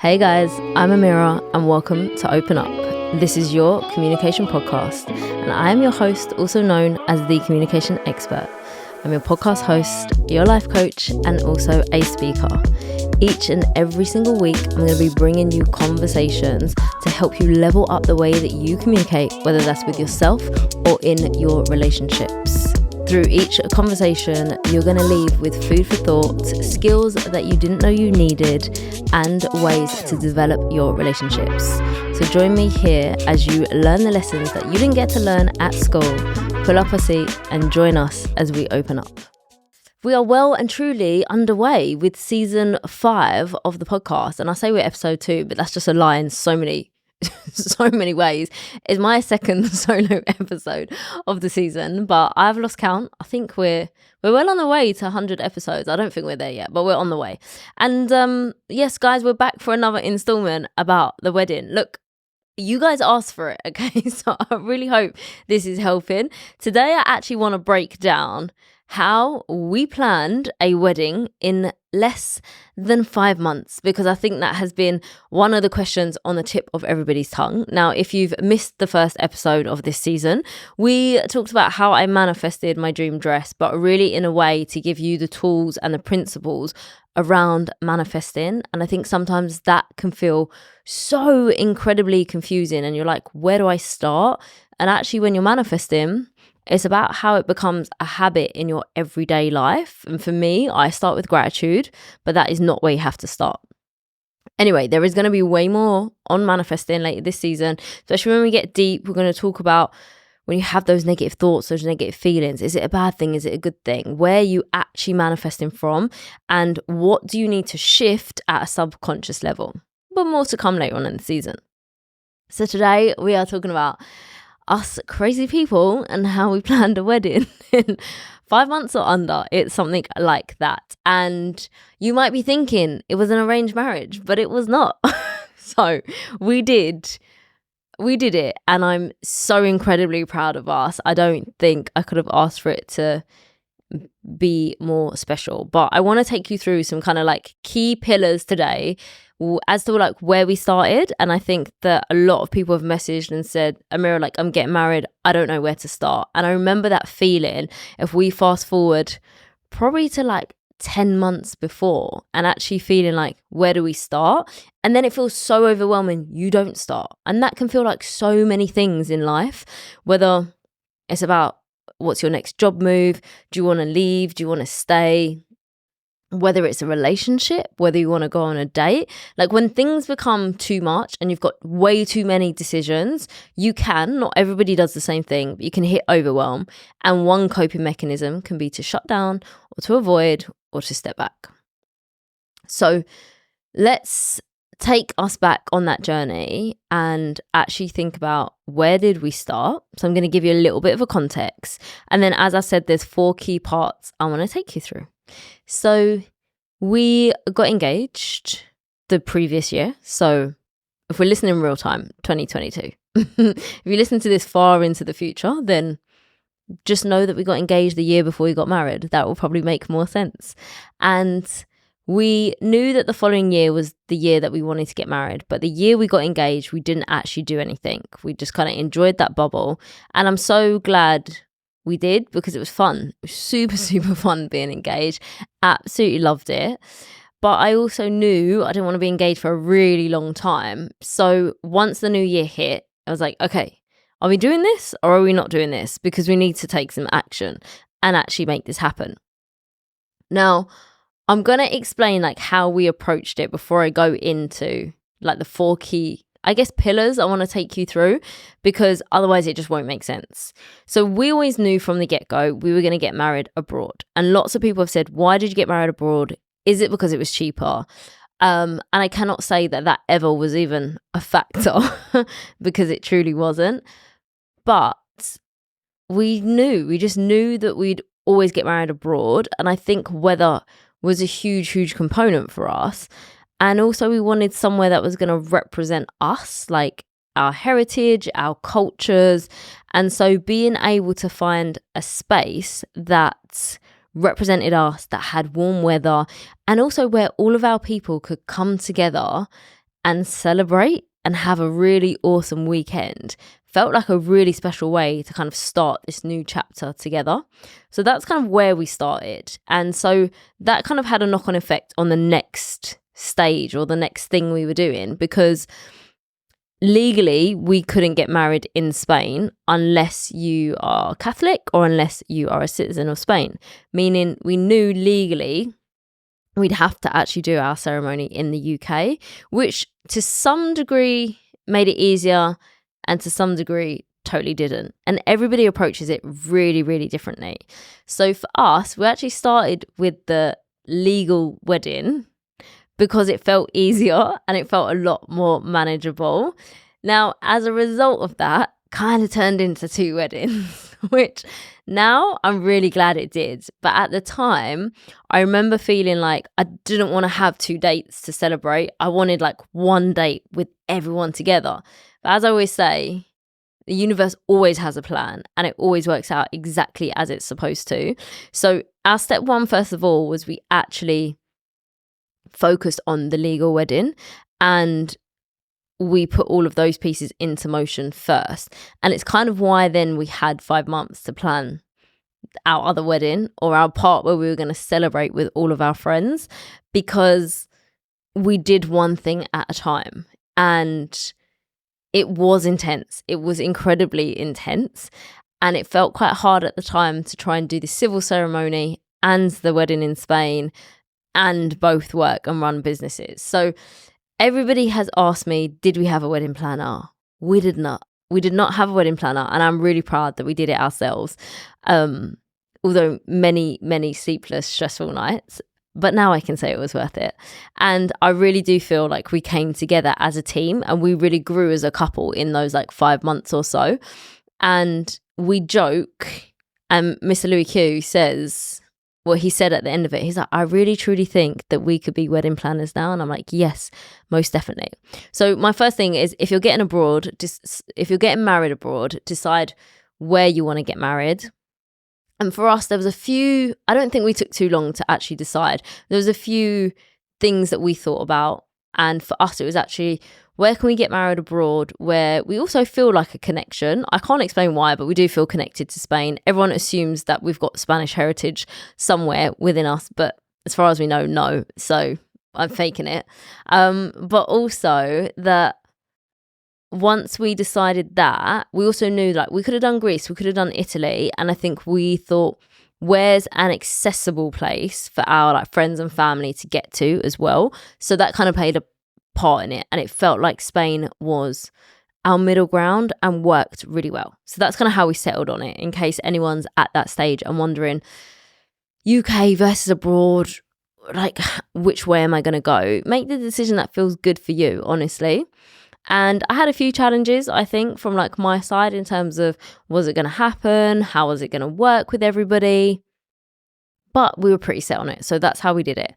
Hey guys, I'm Amira and welcome to Open Up. This is your communication podcast and I am your host, also known as the communication expert. I'm your podcast host, your life coach, and also a speaker. Each and every single week, I'm going to be bringing you conversations to help you level up the way that you communicate, whether that's with yourself or in your relationships. Through each conversation, you're going to leave with food for thought, skills that you didn't know you needed, and ways to develop your relationships. So join me here as you learn the lessons that you didn't get to learn at school. Pull up a seat and join us as we open up. We are well and truly underway with season 5 of the podcast. And I say we're episode 2, but that's just a lie in so many ways. It's my second solo episode of the season, but I've lost count. I think we're well on the way to 100 episodes. I don't think we're there yet, but we're on the way. And yes, guys, we're back for another installment about the wedding. Look, you guys asked for it, okay? So I really hope this is helping. Today, I actually want to break down how we planned a wedding in less than 5 months, because I think that has been one of the questions on the tip of everybody's tongue. Now, if you've missed the first episode of this season, we talked about how I manifested my dream dress, but really in a way to give you the tools and the principles around manifesting. And I think sometimes that can feel so incredibly confusing and you're like, where do I start? And actually, when you're manifesting, it's about how it becomes a habit in your everyday life. And for me, I start with gratitude, but that is not where you have to start. Anyway, there is going to be way more on manifesting later this season, especially when we get deep. We're going to talk about when you have those negative thoughts, those negative feelings. Is it a bad thing? Is it a good thing? Where are you actually manifesting from? And what do you need to shift at a subconscious level? But more to come later on in the season. So today we are talking about us crazy people and how we planned a wedding in 5 months or under. It's something like that. And you might be thinking it was an arranged marriage, but it was not. So we did it, and I'm so incredibly proud of us. I don't think I could have asked for it to be more special, but I want to take you through some kind of like key pillars today as to like where we started. And I think that a lot of people have messaged and said, Amira, like, I'm getting married, I don't know where to start. And I remember that feeling if we fast forward probably to like 10 months before and actually feeling like, where do we start? And then it feels so overwhelming, you don't start. And that can feel like so many things in life, whether it's about what's your next job move, do you want to leave, do you want to stay, whether it's a relationship, whether you want to go on a date. Like when things become too much and you've got way too many decisions, not everybody does the same thing, but you can hit overwhelm. And one coping mechanism can be to shut down or to avoid or to step back. So let's take us back on that journey and actually think about where did we start. So I'm going to give you a little bit of a context. And then, as I said, there's 4 key parts I want to take you through. So we got engaged the previous year. So if we're listening in real time, 2022. If you listen to this far into the future, then just know that we got engaged the year before we got married. That will probably make more sense. And we knew that the following year was the year that we wanted to get married. But the year we got engaged, we didn't actually do anything. We just kind of enjoyed that bubble. And I'm so glad we did, because it was fun. It was super, super fun being engaged. Absolutely loved it. But I also knew I didn't want to be engaged for a really long time. So once the new year hit, I was like, okay, are we doing this or are we not doing this? Because we need to take some action and actually make this happen. Now, I'm going to explain like how we approached it before I go into like the 4 key, I guess, pillars I want to take you through, because otherwise it just won't make sense. So we always knew from the get-go we were going to get married abroad. And lots of people have said, why did you get married abroad? Is it because it was cheaper? And I cannot say that ever was even a factor because it truly wasn't. But we just knew that we'd always get married abroad. And I think weather was a huge, huge component for us. And also we wanted somewhere that was going to represent us, like our heritage, our cultures. And so being able to find a space that represented us, that had warm weather, and also where all of our people could come together and celebrate and have a really awesome weekend felt like a really special way to kind of start this new chapter together. So that's kind of where we started. And so that kind of had a knock-on effect on the next stage or the next thing we were doing, because legally we couldn't get married in Spain unless you are Catholic or unless you are a citizen of Spain, meaning we knew legally we'd have to actually do our ceremony in the UK, which to some degree made it easier and to some degree totally didn't. And everybody approaches it really, really differently. So for us, we actually started with the legal wedding because it felt easier and it felt a lot more manageable. Now, as a result of that, kind of turned into 2 weddings, which now I'm really glad it did. But at the time, I remember feeling like I didn't want to have 2 dates to celebrate. I wanted like 1 date with everyone together. But as I always say, the universe always has a plan and it always works out exactly as it's supposed to. So our step 1, first of all, was we actually focused on the legal wedding, and we put all of those pieces into motion first. And it's kind of why then we had 5 months to plan our other wedding, or our part where we were going to celebrate with all of our friends, because we did one thing at a time. And it was intense. It was incredibly intense. And it felt quite hard at the time to try and do the civil ceremony and the wedding in Spain and both work and run businesses. So everybody has asked me, did we have a wedding planner? We did not. We did not have a wedding planner. And I'm really proud that we did it ourselves. Although many sleepless, stressful nights. But now I can say it was worth it. And I really do feel like we came together as a team and we really grew as a couple in those like 5 months or so. And we joke, and Mr. Louis Q says, well, he said at the end of it, he's like, I really truly think that we could be wedding planners now. And I'm like, yes, most definitely. So my first thing is, if you're getting married abroad, decide where you want to get married. And for us, there was a few, I don't think we took too long to actually decide. There was a few things that we thought about. And for us, it was actually, where can we get married abroad where we also feel like a connection? I can't explain why, but we do feel connected to Spain. Everyone assumes that we've got Spanish heritage somewhere within us, but as far as we know, no. So I'm faking it. But also that once we decided that, we also knew like we could have done Greece, we could have done Italy. And I think we thought, where's an accessible place for our like friends and family to get to as well? So that kind of played a part in it. And it felt like Spain was our middle ground and worked really well. So that's kind of how we settled on it, in case anyone's at that stage and wondering, UK versus abroad, like which way am I going to go? Make the decision that feels good for you, honestly. And I had a few challenges, I think, from like my side in terms of, was it going to happen? How was it going to work with everybody? But we were pretty set on it. So that's how we did it.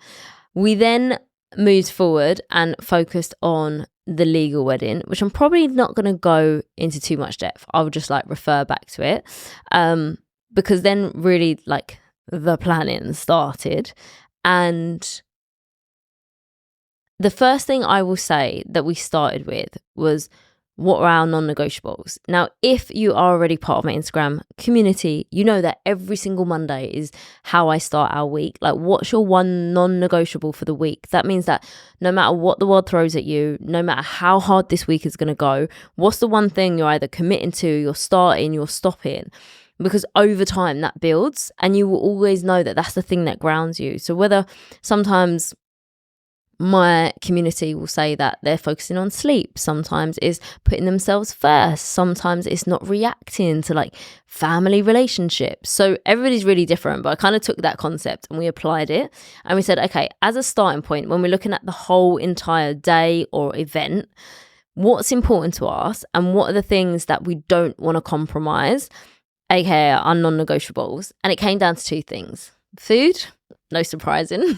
We then moved forward and focused on the legal wedding, which I'm probably not going to go into too much depth. I'll just like refer back to it. Because then really like the planning started. And the first thing I will say that we started with was, what are our non-negotiables? Now, if you are already part of my Instagram community, you know that every single Monday is how I start our week. Like, what's your one non-negotiable for the week? That means that no matter what the world throws at you, no matter how hard this week is going to go, what's the one thing you're either committing to, you're starting, you're stopping? Because over time that builds, and you will always know that that's the thing that grounds you. So whether sometimes my community will say that they're focusing on sleep, sometimes it's putting themselves first, sometimes it's not reacting to like family relationships. So everybody's really different, but I kind of took that concept and we applied it, and we said, okay, as a starting point, when we're looking at the whole entire day or event, what's important to us and what are the things that we don't want to compromise, aka our non-negotiables. And it came down to 2 things: food, no surprising,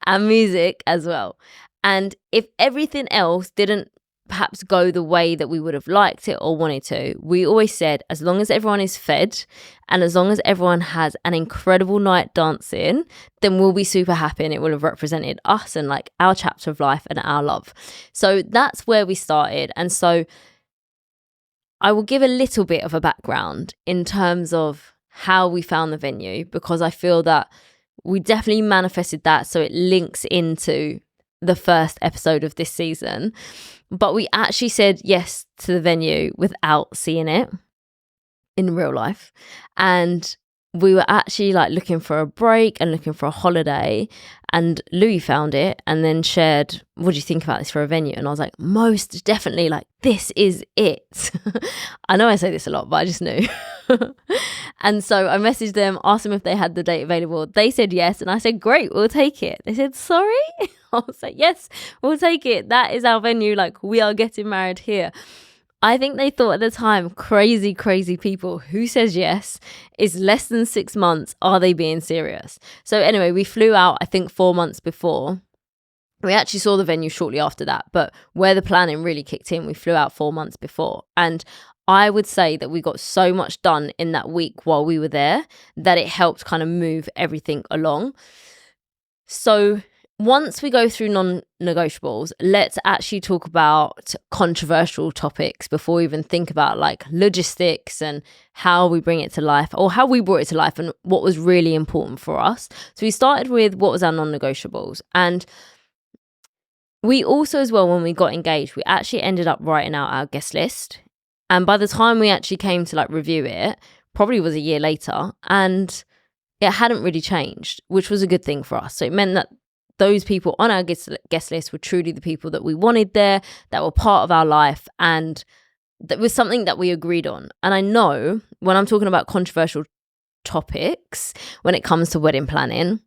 and music as well. And if everything else didn't perhaps go the way that we would have liked it or wanted to. We always said, as long as everyone is fed and as long as everyone has an incredible night dancing, then we'll be super happy, and it will have represented us and like our chapter of life and our love. So that's where we started. And so I will give a little bit of a background in terms of how we found the venue, because I feel that we definitely manifested that, so it links into the first episode of this season. But we actually said yes to the venue without seeing it in real life. And we were actually like looking for a break and looking for a holiday, and Louis found it and then shared, what do you think about this for a venue? And I was like, most definitely, like, this is it. I know I say this a lot, but I just knew. And so I messaged them, asked them if they had the date available. They said yes, and I said, great, we'll take it. They said, sorry? I was like, yes, we'll take it. That is our venue. Like, we are getting married here. I think they thought at the time, crazy people, who says yes is less than 6 months. Are they being serious? So anyway, we flew out, I think 4 months before. We actually saw the venue shortly after that, but where the planning really kicked in, we flew out 4 months before. And I would say that we got so much done in that week while we were there that it helped kind of move everything along. So once we go through non-negotiables, let's actually talk about controversial topics before we even think about like logistics and how we bring it to life, or how we brought it to life and what was really important for us. So we started with what was our non-negotiables. And we also, as well, when we got engaged, we actually ended up writing out our guest list. And by the time we actually came to like review it, probably was a year later, and it hadn't really changed, which was a good thing for us. So it meant that those people on our guest list were truly the people that we wanted there, that were part of our life, and that was something that we agreed on. And I know when I'm talking about controversial topics, when it comes to wedding planning,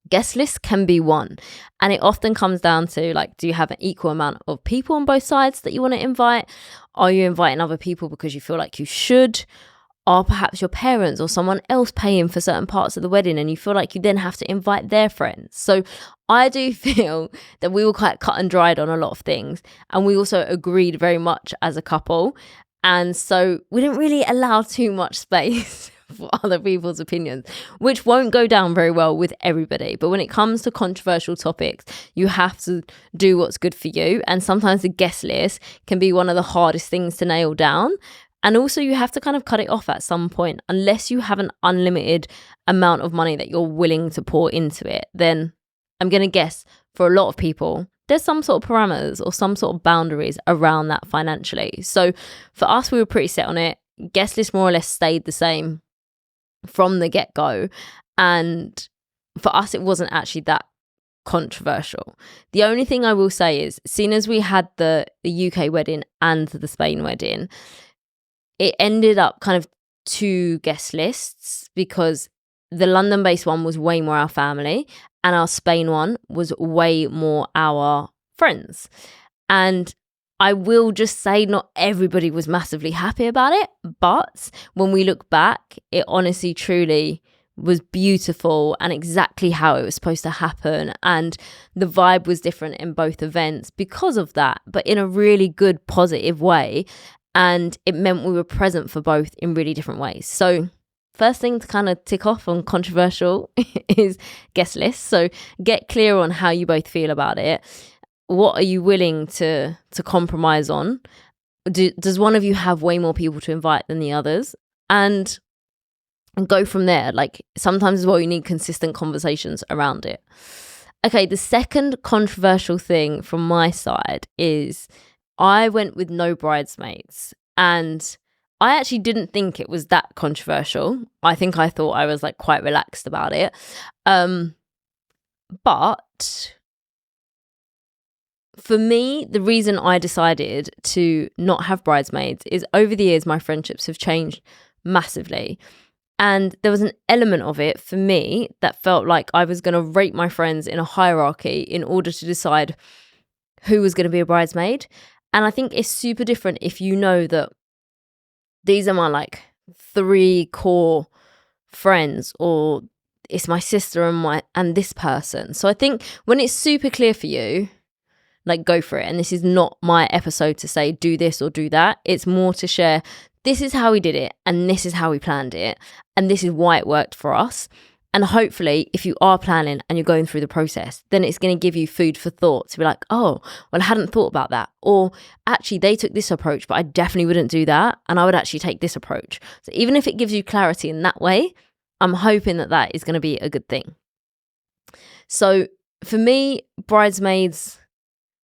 guest lists can be one. And it often comes down to like, do you have an equal amount of people on both sides that you want to invite? Are you inviting other people because you feel like you should? Are perhaps your parents or someone else paying for certain parts of the wedding and you feel like you then have to invite their friends? So I do feel that we were quite cut and dried on a lot of things, and we also agreed very much as a couple. And so we didn't really allow too much space for other people's opinions, which won't go down very well with everybody. But when it comes to controversial topics, you have to do what's good for you. And sometimes the guest list can be one of the hardest things to nail down. And also you have to kind of cut it off at some point. Unless you have an unlimited amount of money that you're willing to pour into it, then I'm going to guess for a lot of people, there's some sort of parameters or some sort of boundaries around that financially. So for us, we were pretty set on it. Guest list more or less stayed the same from the get-go. And for us, it wasn't actually that controversial. The only thing I will say is, seeing as we had the UK wedding and the Spain wedding, it ended up kind of 2 guest lists, because the London-based one was way more our family and our Spain one was way more our friends. And I will just say not everybody was massively happy about it, but when we look back, it honestly, truly was beautiful and exactly how it was supposed to happen. And the vibe was different in both events because of that, but in a really good, positive way. And it meant we were present for both in really different ways. So first thing to kind of tick off on controversial is guest lists. So get clear on how you both feel about it. What are you willing to compromise on? Does one of you have way more people to invite than the others? And go from there. Like, sometimes as well, you need consistent conversations around it. Okay, the second controversial thing from my side is I went with no bridesmaids, and I actually didn't think it was that controversial. I thought I was like quite relaxed about it. But for me, the reason I decided to not have bridesmaids is over the years, my friendships have changed massively. And there was an element of it for me that felt like I was going to rate my friends in a hierarchy in order to decide who was going to be a bridesmaid. And I think it's super different if you know that these are my like 3 core friends, or it's my sister and this person. So I think when it's super clear for you, like go for it. And this is not my episode to say do this or do that. It's more to share, this is how we did it and this is how we planned it and this is why it worked for us. And hopefully if you are planning and you're going through the process, then it's going to give you food for thought to be like, oh, well, I hadn't thought about that. Or actually they took this approach, but I definitely wouldn't do that. And I would actually take this approach. So even if it gives you clarity in that way, I'm hoping that that is going to be a good thing. So for me, bridesmaids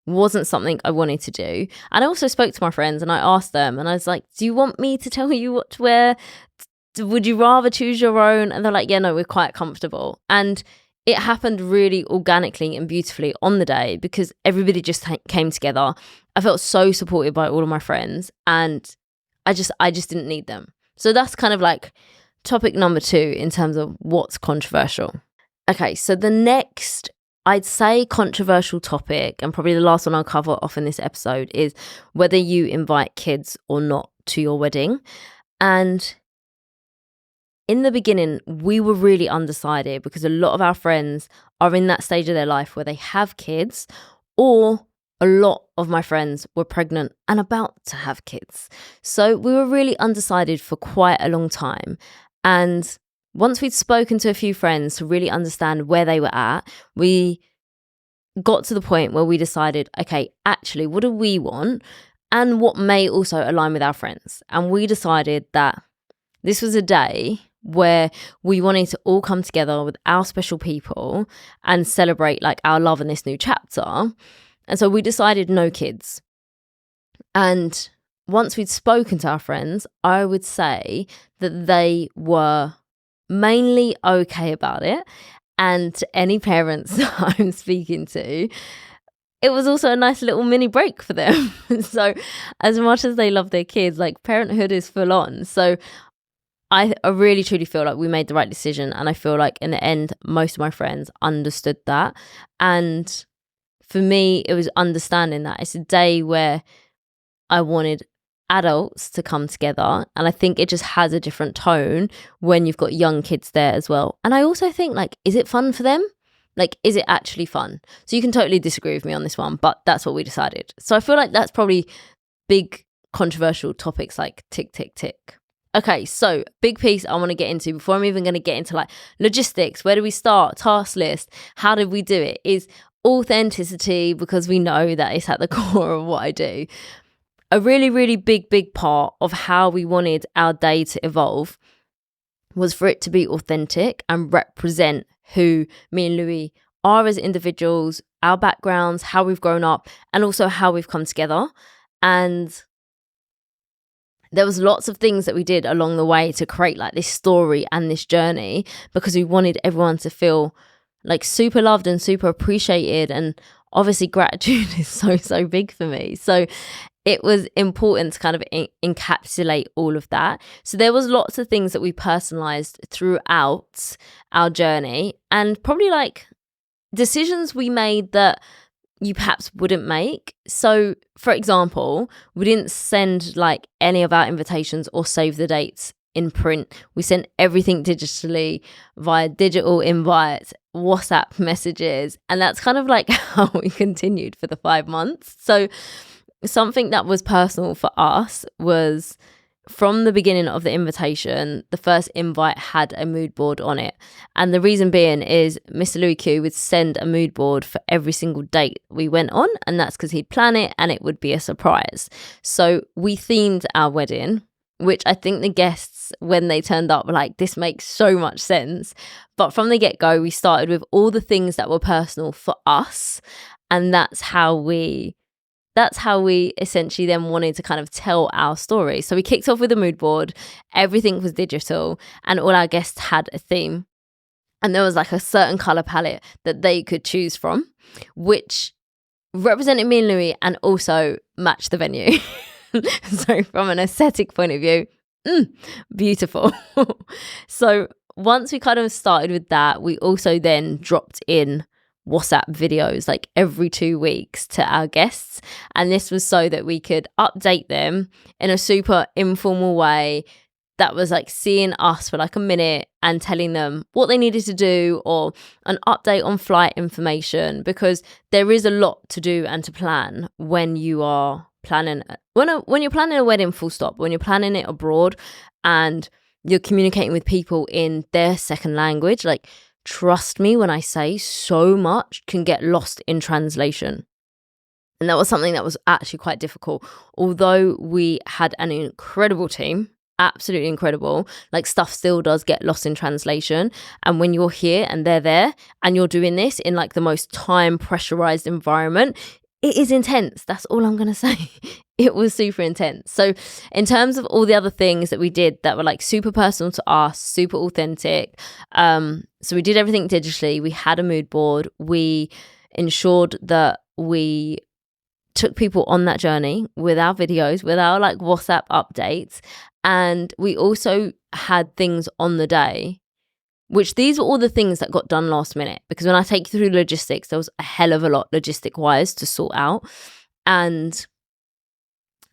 wasn't something I wanted to do. And I also spoke to my friends and I asked them and I was like, do you want me to tell you what to wear? Would you rather choose your own? And they're like, yeah, no, we're quite comfortable. And it happened really organically and beautifully on the day because everybody just came together. I felt so supported by all of my friends and I just didn't need them. So that's kind of like topic number 2 in terms of what's controversial. Okay, so the next, I'd say, controversial topic, and probably the last one I'll cover off in this episode, is whether you invite kids or not to your wedding. And in the beginning, we were really undecided because a lot of our friends are in that stage of their life where they have kids, or a lot of my friends were pregnant and about to have kids. So we were really undecided for quite a long time. And once we'd spoken to a few friends to really understand where they were at, we got to the point where we decided, okay, actually, what do we want? And what may also align with our friends? And we decided that this was a day where we wanted to all come together with our special people and celebrate like our love in this new chapter. And so we decided no kids. And once we'd spoken to our friends, I would say that they were mainly okay about it. And to any parents that I'm speaking to, it was also a nice little mini break for them. So as much as they love their kids, like parenthood is full on. So I really truly feel like we made the right decision. And I feel like in the end, most of my friends understood that. And for me, it was understanding that it's a day where I wanted adults to come together, and I think it just has a different tone when you've got young kids there as well. And I also think, like, is it fun for them? Like, is it actually fun? So you can totally disagree with me on this one, but that's what we decided. So I feel like that's probably big controversial topics, like tick tick tick. Okay, so big piece I want to get into before I'm even going to get into like logistics, where do we start, task list, how did we do it, is authenticity, because we know that it's at the core of what I do. A really, really big part of how we wanted our day to evolve was for it to be authentic and represent who me and Louis are as individuals, our backgrounds, how we've grown up, and also how we've come together. And there was lots of things that we did along the way to create like this story and this journey, because we wanted everyone to feel like super loved and super appreciated. And obviously gratitude is so big for me. So it was important to kind of encapsulate all of that. So there was lots of things that we personalized throughout our journey, and probably like decisions we made that you perhaps wouldn't make. So for example, we didn't send like any of our invitations or save the dates in print. We sent everything digitally via digital invites, WhatsApp messages, and that's kind of like how we continued for the 5 months. So something that was personal for us was, from the beginning of the invitation, the first invite had a mood board on it. And the reason being is Mr. Louis Q would send a mood board for every single date we went on. And that's because he'd plan it and it would be a surprise. So we themed our wedding, which I think the guests, when they turned up, were like, this makes so much sense. But from the get-go, we started with all the things that were personal for us. And that's how we essentially then wanted to kind of tell our story. So we kicked off with a mood board, everything was digital, and all our guests had a theme. And there was like a certain colour palette that they could choose from, which represented me and Louis and also matched the venue. So from an aesthetic point of view, beautiful. So once we kind of started with that, we also then dropped in WhatsApp videos like every 2 weeks to our guests, and this was so that we could update them in a super informal way, that was like seeing us for like a minute and telling them what they needed to do, or an update on flight information, because there is a lot to do and to plan when you are planning, when you're planning a wedding, full stop, when you're planning it abroad and you're communicating with people in their second language. Like, trust me when I say so much can get lost in translation. And that was something that was actually quite difficult. Although we had an incredible team, absolutely incredible, like, stuff still does get lost in translation. And when you're here and they're there and you're doing this in like the most time pressurized environment, it is intense. That's all I'm going to say. It was super intense. So in terms of all the other things that we did that were like super personal to us, super authentic. So we did everything digitally. We had a mood board. We ensured that we took people on that journey with our videos, with our like WhatsApp updates. And we also had things on the day, which these were all the things that got done last minute. Because when I take you through logistics, there was a hell of a lot logistic wise to sort out. And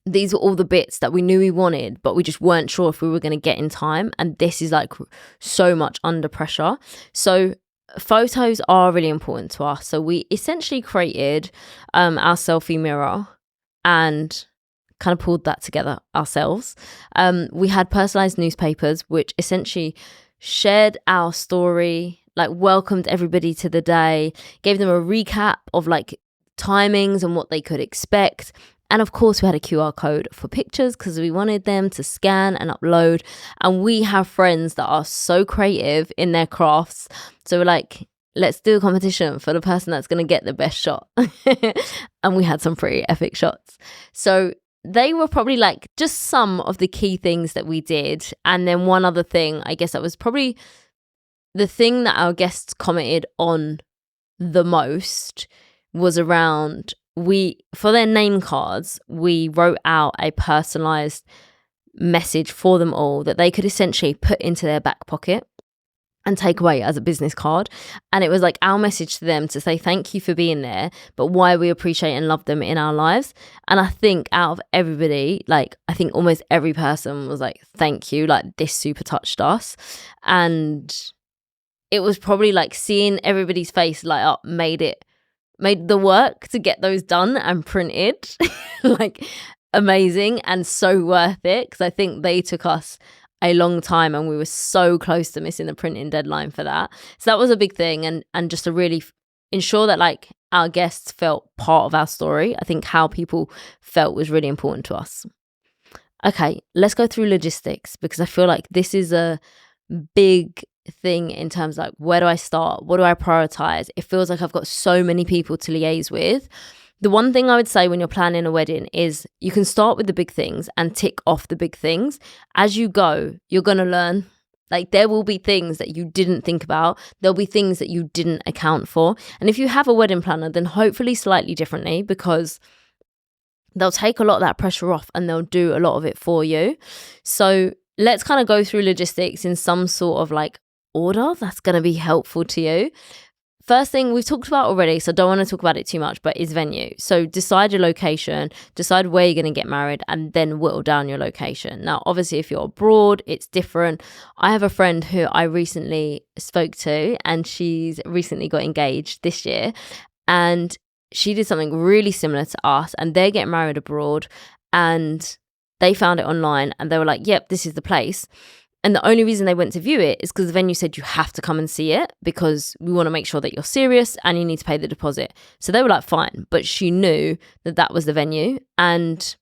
these were all the bits that we knew we wanted, but we just weren't sure if we were going to get in time. And this is like so much under pressure. So photos are really important to us. So we essentially created our selfie mirror and kind of pulled that together ourselves. We had personalized newspapers, which essentially shared our story, like welcomed everybody to the day, gave them a recap of like timings and what they could expect. And of course, we had a QR code for pictures because we wanted them to scan and upload. And we have friends that are so creative in their crafts. So we're like, let's do a competition for the person that's going to get the best shot. And we had some pretty epic shots. So they were probably like just some of the key things that we did. And then one other thing, I guess that was probably the thing that our guests commented on the most, was around, for their name cards, we wrote out a personalized message for them all that they could essentially put into their back pocket and take away as a business card. And it was like our message to them to say thank you for being there, but why we appreciate and love them in our lives. And I think out of everybody, like, I think almost every person was like, thank you, like, this super touched us. And it was probably like seeing everybody's face light up made the work to get those done and printed like amazing and so worth it, because I think they took us a long time and we were so close to missing the printing deadline for that. So that was a big thing, and just to really ensure that like our guests felt part of our story. I think how people felt was really important to us. Okay, let's go through logistics, because I feel like this is a big thing in terms of like, where do I start? What do I prioritize? It feels like I've got so many people to liaise with. The one thing I would say when you're planning a wedding is you can start with the big things and tick off the big things. As you go, you're going to learn. Like, there will be things that you didn't think about. There'll be things that you didn't account for. And if you have a wedding planner, then hopefully slightly differently, because they'll take a lot of that pressure off and they'll do a lot of it for you. So let's kind of go through logistics in some sort of like order that's going to be helpful to you. First thing we've talked about already, so don't want to talk about it too much, but is venue. So decide your location, decide where you're going to get married, and then whittle down your location. Now, obviously, if you're abroad, it's different. I have a friend who I recently spoke to, and she's recently got engaged this year, and she did something really similar to us, and they're getting married abroad, and they found it online, and they were like, yep, this is the place. And the only reason they went to view it is because the venue said you have to come and see it, because we want to make sure that you're serious and you need to pay the deposit. So they were like, fine. But she knew that that was the venue. And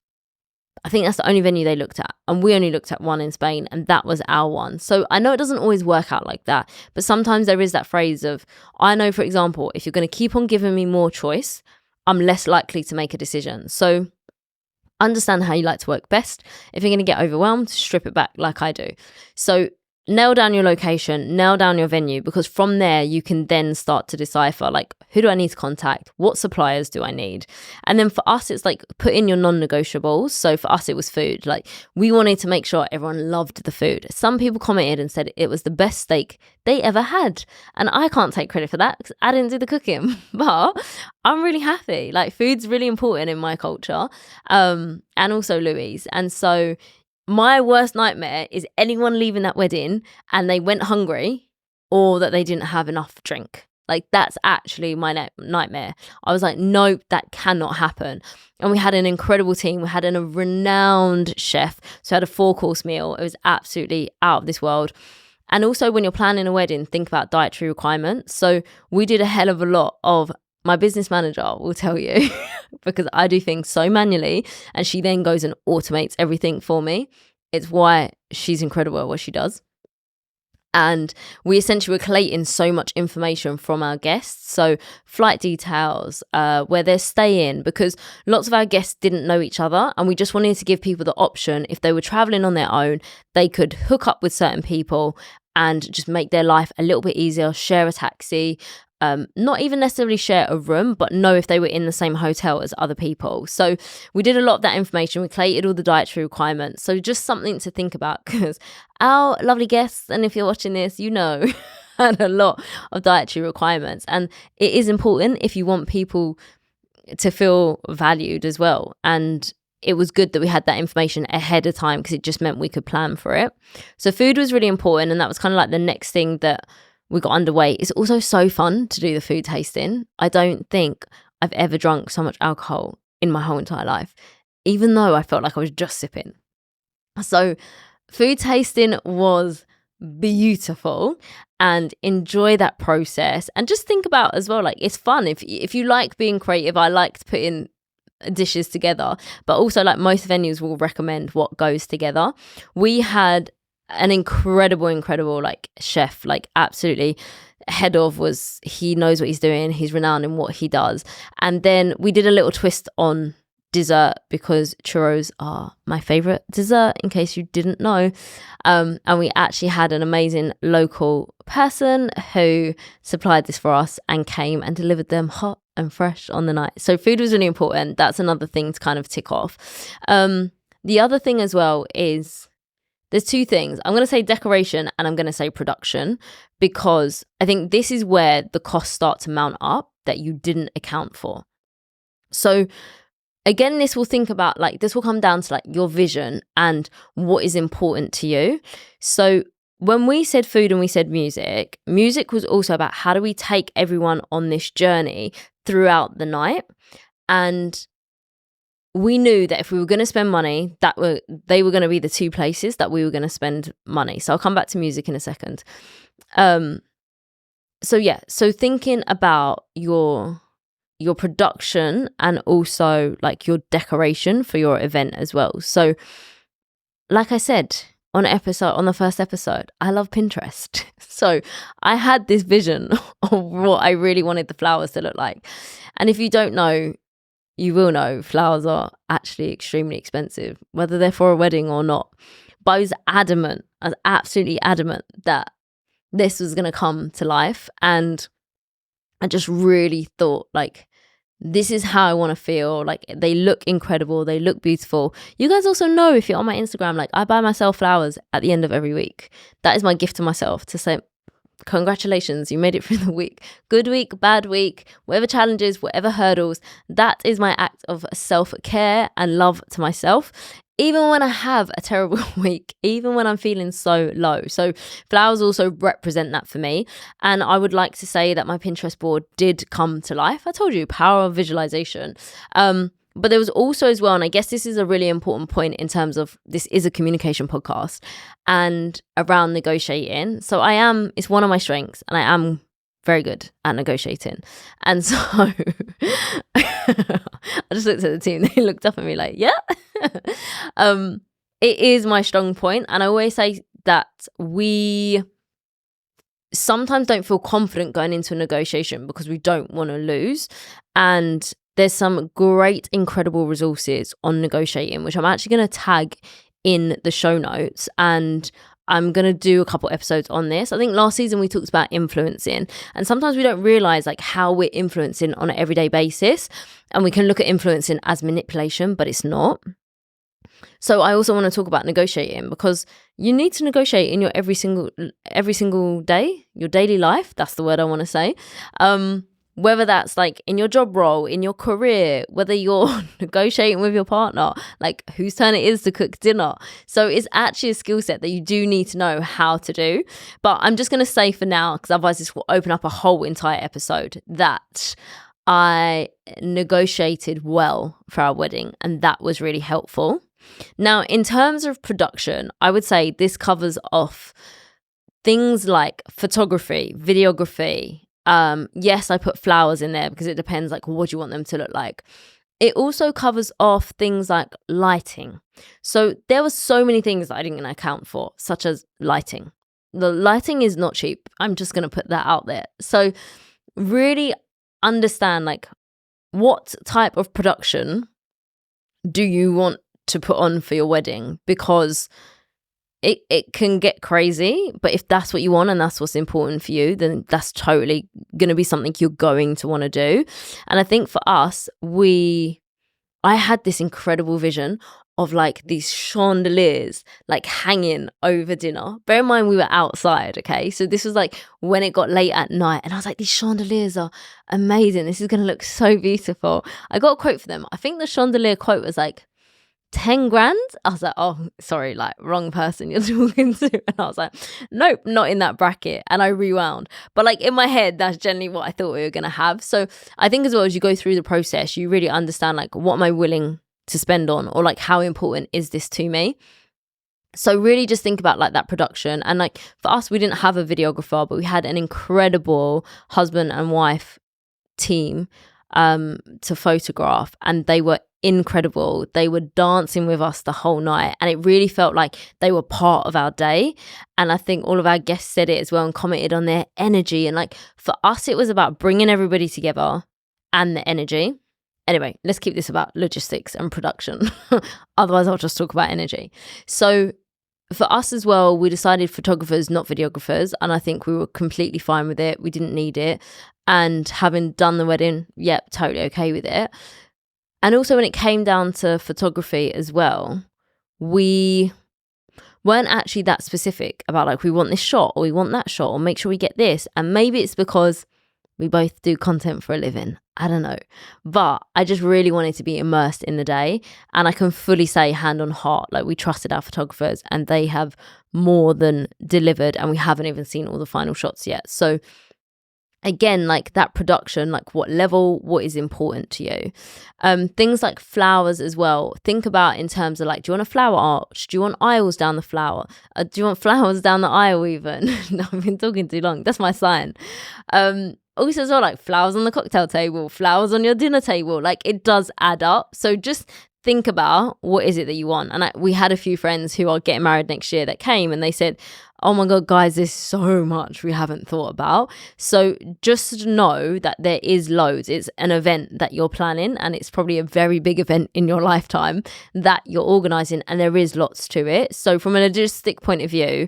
I think that's the only venue they looked at. And we only looked at one in Spain, and that was our one. So I know it doesn't always work out like that. But sometimes there is that phrase of, I know, for example, if you're going to keep on giving me more choice, I'm less likely to make a decision. So understand how you like to work best. If you're going to get overwhelmed, strip it back like I do. So nail down your location, nail down your venue, because from there you can then start to decipher, like, who do I need to contact? What suppliers do I need? And then for us, it's like, put in your non-negotiables. So for us, it was food. Like, we wanted to make sure everyone loved the food. Some people commented and said it was the best steak they ever had. And I can't take credit for that because I didn't do the cooking, but I'm really happy. Like, food's really important in my culture, and also Louis. And so my worst nightmare is anyone leaving that wedding and they went hungry or that they didn't have enough drink. Like, that's actually my nightmare. I was like, nope, that cannot happen. And we had an incredible team. We had a renowned chef. So we had a 4-course meal. It was absolutely out of this world. And also, when you're planning a wedding, think about dietary requirements. So we did a hell of a lot of, my business manager will tell you, because I do things so manually and she then goes and automates everything for me. It's why she's incredible at what she does. And we essentially were collating so much information from our guests. So flight details, where they're staying, because lots of our guests didn't know each other. And we just wanted to give people the option, if they were traveling on their own, they could hook up with certain people and just make their life a little bit easier, share a taxi, not even necessarily share a room, but know if they were in the same hotel as other people. So we did a lot of that information. We collated all the dietary requirements. So just something to think about, because our lovely guests, and if you're watching this, you know, had a lot of dietary requirements. And it is important if you want people to feel valued as well. And it was good that we had that information ahead of time, because it just meant we could plan for it. So food was really important. And that was kind of like the next thing that we got underway. It's also so fun to do the food tasting. I don't think I've ever drunk so much alcohol in my whole entire life, even though I felt like I was just sipping. So food tasting was beautiful, and enjoy that process. And just think about as well, like, it's fun. If you like being creative, I like putting dishes together, but also, like, most venues will recommend what goes together. We had an incredible like chef, like absolutely head of was, he knows what he's doing, he's renowned in what he does. And then we did a little twist on dessert, because churros are my favorite dessert, in case you didn't know. And we actually had an amazing local person who supplied this for us and came and delivered them hot and fresh on the night. So food was really important. That's another thing to kind of tick off. The other thing as well is, there's 2 things. I'm going to say decoration and I'm going to say production, because I think this is where the costs start to mount up that you didn't account for. So again, this will come down to like your vision and what is important to you. So when we said food and we said music was also about how do we take everyone on this journey throughout the night. And we knew that if we were going to spend money, they were going to be the 2 places that we were going to spend money. So I'll come back to music in a second. So thinking about your production and also like your decoration for your event as well. So like I said on the first episode, I love Pinterest. So I had this vision of what I really wanted the flowers to look like. And if you don't know, you will know flowers are actually extremely expensive, whether they're for a wedding or not. But I was absolutely adamant that this was going to come to life. And I just really thought, like, this is how I want to feel. Like, they look incredible. They look beautiful. You guys also know, if you're on my Instagram, like, I buy myself flowers at the end of every week. That is my gift to myself, to say, congratulations, you made it through the week. Good week, bad week, whatever challenges, whatever hurdles. That is my act of self-care and love to myself. Even when I have a terrible week, even when I'm feeling so low. So flowers also represent that for me. And I would like to say that my Pinterest board did come to life. I told you, power of visualization. But there was also as well, and I guess this is a really important point in terms of, this is a communication podcast and around negotiating. So it's one of my strengths, and I am very good at negotiating. And so I just looked at the team, they looked up at me like, yeah. It is my strong point. And I always say that we sometimes don't feel confident going into a negotiation because we don't want to lose. And there's some great, incredible resources on negotiating, which I'm actually going to tag in the show notes. And I'm going to do a couple episodes on this. I think last season we talked about influencing, and sometimes we don't realize like how we're influencing on an everyday basis. And we can look at influencing as manipulation, but it's not. So I also want to talk about negotiating, because you need to negotiate in your every single day, your daily life. That's the word I want to say. whether that's like in your job role, in your career, whether you're negotiating with your partner, like whose turn it is to cook dinner. So it's actually a skill set that you do need to know how to do. But I'm just going to say for now, because otherwise this will open up a whole entire episode, that I negotiated well for our wedding, and that was really helpful. Now, in terms of production, I would say this covers off things like photography, videography. Yes, I put flowers in there because it depends, like, what do you want them to look like? It also covers off things like lighting. So there were so many things that I didn't account for, such as lighting. The lighting is not cheap. I'm just going to put that out there. So really understand, like, what type of production do you want to put on for your wedding, because it can get crazy. But if that's what you want and that's what's important for you, then that's totally going to be something you're going to want to do. And I think for us, I had this incredible vision of like these chandeliers like hanging over dinner. Bear in mind we were outside, okay? So this was like when it got late at night, and I was like, these chandeliers are amazing. This is going to look so beautiful. I got a quote for them. I think the chandelier quote was like 10 grand. I was like, oh, sorry, like wrong person you're talking to. And I was like, nope, not in that bracket. And I rewound. But like in my head, that's generally what I thought we were going to have. So I think as well as you go through the process, you really understand like, what am I willing to spend on, or like how important is this to me? So really just think about like that production. And like for us, we didn't have a videographer, but we had an incredible husband and wife team to photograph, and they were incredible. They were dancing with us the whole night, and it really felt like they were part of our day. And I think all of our guests said it as well and commented on their energy. And like for us, it was about bringing everybody together and the energy. Anyway, let's keep this about logistics and production. Otherwise, I'll just talk about energy. So for us as well, we decided photographers, not videographers. And I think we were completely fine with it. We didn't need it. And having done the wedding, yep, totally okay with it. And also when it came down to photography as well, we weren't actually that specific about like, we want this shot or we want that shot or make sure we get this. And maybe it's because we both do content for a living. I don't know. But I just really wanted to be immersed in the day. And I can fully say hand on heart, like we trusted our photographers and they have more than delivered, and we haven't even seen all the final shots yet. So again, like that production, like what level, what is important to you? Things like flowers as well. Think about in terms of like, do you want a flower arch? Do you want aisles down the flower? Do you want flowers down the aisle even? No, I've been talking too long. That's my sign. Also as well, like flowers on the cocktail table, flowers on your dinner table, like it does add up. So just think about what is it that you want. And we had a few friends who are getting married next year that came and they said, oh my God, guys, there's so much we haven't thought about. So just know that there is loads. It's an event that you're planning, and it's probably a very big event in your lifetime that you're organizing, and there is lots to it. So from a logistic point of view,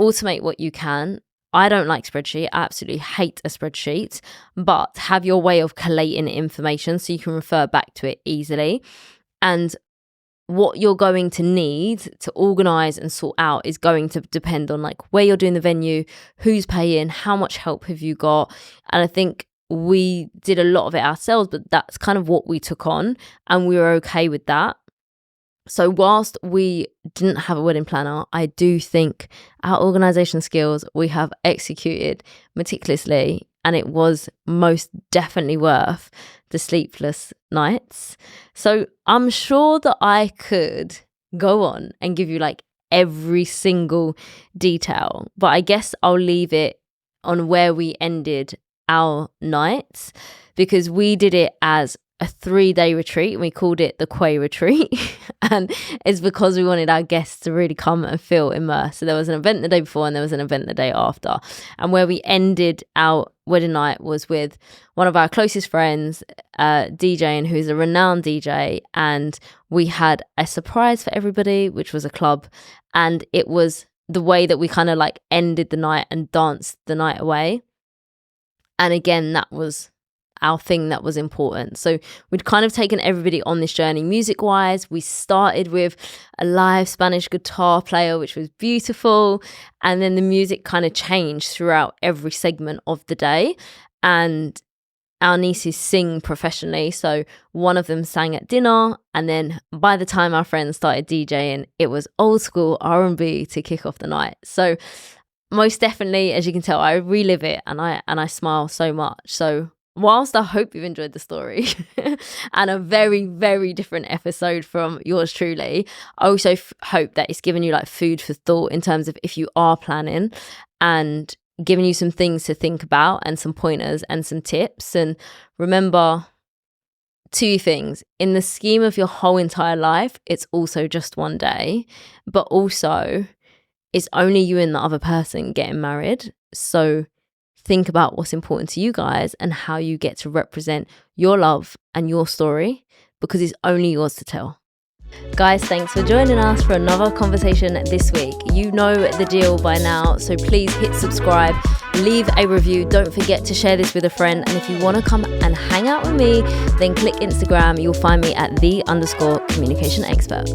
automate what you can. I don't like spreadsheet. I absolutely hate a spreadsheet, but have your way of collating information so you can refer back to it easily. And what you're going to need to organize and sort out is going to depend on like where you're doing the venue, who's paying, how much help have you got. And I think we did a lot of it ourselves, but that's kind of what we took on, and we were okay with that. So whilst we didn't have a wedding planner, I do think our organisation skills we have executed meticulously, and it was most definitely worth the sleepless nights. So I'm sure that I could go on and give you like every single detail, but I guess I'll leave it on where we ended our nights, because we did it as a 3-day retreat, and we called it the Quay Retreat. And it's because we wanted our guests to really come and feel immersed. So there was an event the day before and there was an event the day after. And where we ended our wedding night was with one of our closest friends, DJing, who's a renowned DJ. And we had a surprise for everybody, which was a club. And it was the way that we kind of like ended the night and danced the night away. And again, that was our thing that was important. So we'd kind of taken everybody on this journey music wise. We started with a live Spanish guitar player, which was beautiful. And then the music kind of changed throughout every segment of the day. And our nieces sing professionally. So one of them sang at dinner, and then by the time our friends started DJing, it was old school R&B to kick off the night. So most definitely, as you can tell, I relive it, and I smile so much. So whilst I hope you've enjoyed the story and a very, very different episode from yours truly, I also hope that it's given you like food for thought in terms of if you are planning, and giving you some things to think about and some pointers and some tips. And remember 2 things: in the scheme of your whole entire life, it's also just one day, but also it's only you and the other person getting married. So think about what's important to you guys and how you get to represent your love and your story, because it's only yours to tell. Guys, thanks for joining us for another conversation this week. You know the deal by now, so please hit subscribe, leave a review. Don't forget to share this with a friend. And if you want to come and hang out with me, then click Instagram. You'll find me at _communication expert.